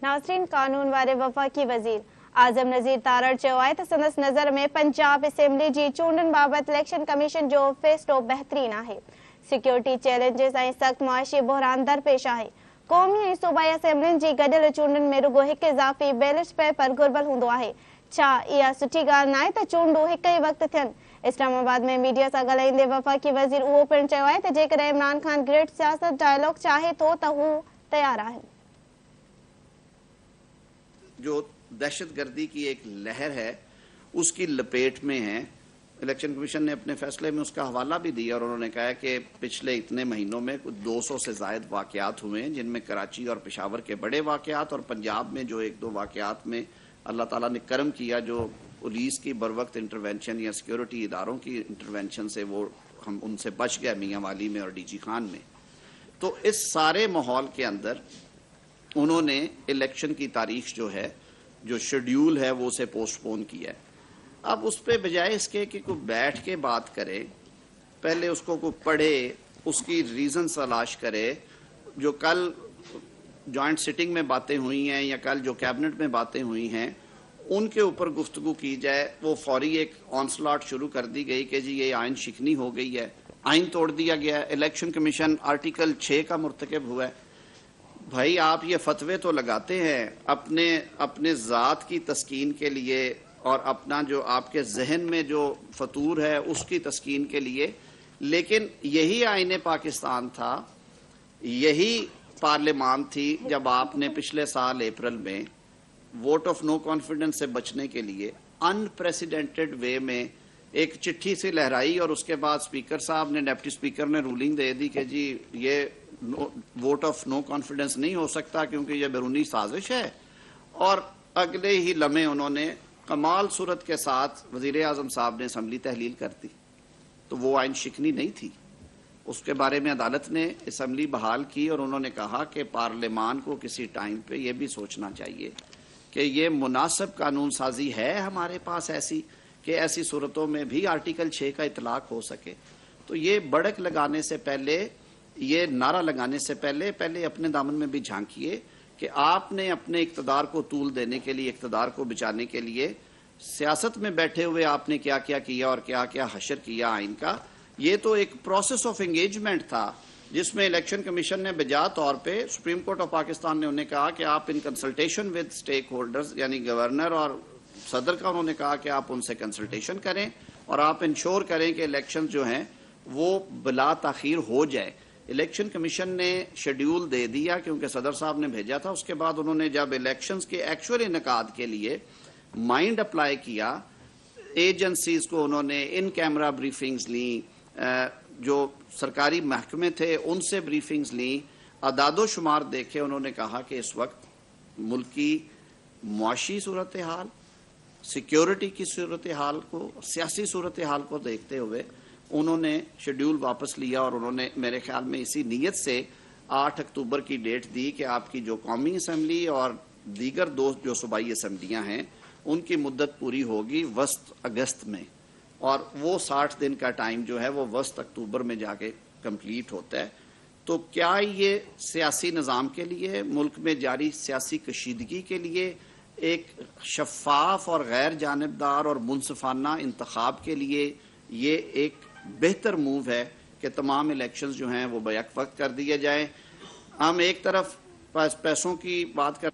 नाज़रीन, कानून वारे वफ़ाक़ी वज़ीर आज़म नज़ीर तारड़ चयो आहे त संदसि नज़र में पंजाब असेंबली जी चूंडुनि बाबति इलेक्शन कमीशन जो फ़ैसिलो बहितरीन आहे। सिक्योरिटी चैलेंजिस ऐं सख़्त मुआशी बहरान दरपेश आहे। क़ौमी ऐं सूबाई असेंबलियुनि जी गॾियल चूंडुनि में रुगो हिकु इज़ाफ़ी बैलेट पेपर घुर्बल हूंदो आहे। छा इहा सुठी ॻाल्हि नाहे त चूंडूं हिक ई वक़्तु थियनि? इस्लामाबाद में मीडिया सां ॻाल्हाईंदे वफ़ाक़ी वज़ीर उहो पिणु चयो आहे त जेकॾहिं इमरान ख़ान ग्रेट सियासत डायलॉग चाहे थो त हू तयारु आहिनि। जो दहशतगर्दी की एक लहर है उसकी लपेट में है। इलेक्शन कमीशन ने अपने फैसले में उसका हवाला भी दिया और उन्होंने कहा कि पिछले इतने महीनों में कुछ 200 से ज़ायद वाक़यात हुए हैं, जिनमें कराची और पेशावर के बड़े वाक़यात और पंजाब में जो एक दो वाक़यात में अल्लाह ताला ने करम किया, जो पुलिस की बरवक्त इंटरवेंशन या सिक्योरिटी इदारों की इंटरवेंशन से वो हम उनसे बच गए, मियाँ वाली में और डीजी खान में। तो इस सारे माहौल के अंदर उन्होंने इलेक्शन की तारीख जो है, जो शेड्यूल है, वो उसे पोस्टपोन किया है। अब उस पे बजाय इसके कि कोई बैठ के बात करे, पहले उसको कोई पढ़े, उसकी रीज़न तलाश करे। जो कल जॉइंट सिटिंग में बातें हुई हैं या कल जो कैबिनेट में बातें हुई हैं, उनके ऊपर गुफ्तगू की जाए। वो फौरी एक ऑनस्लॉट शुरू कर दी गई कि जी ये आइन शिकनी हो गई है, आइन तोड़ दिया गया है, इलेक्शन कमीशन आर्टिकल 6 का मुर्तकब हुआ है। भाई, आप ये फतवे तो लगाते हैं अपने ज़ात की तस्कीन के लिए और अपना जो आपके जहन में जो फतूर है उसकी तस्कीन के लिए, लेकिन यही आईने पाकिस्तान था, यही पार्लियामान थी जब आपने पिछले साल अप्रैल में वोट ऑफ नो कॉन्फिडेंस से बचने के लिए अनप्रेसिडेंटेड वे में एक चिट्ठी से लहराई और उसके बाद स्पीकर साहब ने, डिप्टी स्पीकर ने रूलिंग दे दी कि जी ये वोट ऑफ नो कॉन्फिडेंस नहीं हो सकता क्योंकि ये बैरूनी साजिश है। और अगले ही लम्हे उन्होंने कमाल सूरत के साथ वजीर आजम साहब ने असम्बली तहलील कर दी। तो वो आइन शिकनी नहीं थी, उसके बारे में अदालत ने असम्बली बहाल की और उन्होंने कहा कि पार्लियामान को किसी टाइम पे ये भी सोचना चाहिए कि ये मुनासिब कानून साजी है हमारे पास ऐसी कि ऐसी सूरतों में भी आर्टिकल 6 का इतलाक हो सके। तो ये बड़क लगाने से पहले, ये नारा लगाने से पहले अपने दामन में भी झांकिए कि आपने अपने इक़्तिदार को तूल देने के लिए, इक़्तिदार को बचाने के लिए सियासत में बैठे हुए आपने क्या क्या किया और क्या क्या हशर किया आइन का। ये तो एक प्रोसेस ऑफ एंगेजमेंट था जिसमें इलेक्शन कमीशन ने बजा तौर पे, सुप्रीम कोर्ट ऑफ पाकिस्तान ने उन्हें कहा कि आप इन कंसल्टेशन विद स्टेक होल्डर्स, यानी गवर्नर और सदर का उन्होंने कहा कि आप उनसे कंसल्टेशन करें और आप इंश्योर करें कि इलेक्शन जो हैं वो बिला ताखीर हो जाए। इलेक्शन कमीशन ने शेड्यूल दे दिया क्योंकि सदर साहब ने भेजा था। उसके बाद उन्होंने जब इलेक्शंस के एक्चुअल इनकाद के लिए माइंड अप्लाई किया, एजेंसीज को उन्होंने इन कैमरा ब्रीफिंग्स ली, जो सरकारी महकमे थे उनसे ब्रीफिंग्स ली, अदादो शुमार देखे। उन्होंने कहा कि इस वक्त मुल्क की मुआशी सूरत हाल, सिक्योरिटी की सूरत हाल को, सियासी सूरत हाल को देखते हुए उन्होंने शेड्यूल वापस लिया और उन्होंने मेरे ख्याल में इसी नीयत से 8 अक्टूबर की डेट दी कि आपकी जो कौमी असम्बली और दीगर दो जो सूबाई असम्बलियाँ हैं उनकी मुद्दत पूरी होगी वस्त अगस्त में, और वो 60 दिन का टाइम जो है वो वस्त अक्टूबर में जाके कंप्लीट होता है। तो क्या ये सियासी निज़ाम के लिए, मुल्क में जारी सियासी कशीदगी के लिए एक शफाफ और गैर जानिबदार और मुनसिफाना इंतखाब के लिए ये एक बेहतर मूव है कि तमाम इलेक्शंस जो हैं वो बैक वक्त कर दिए जाएं। हम एक तरफ पैसों की बात कर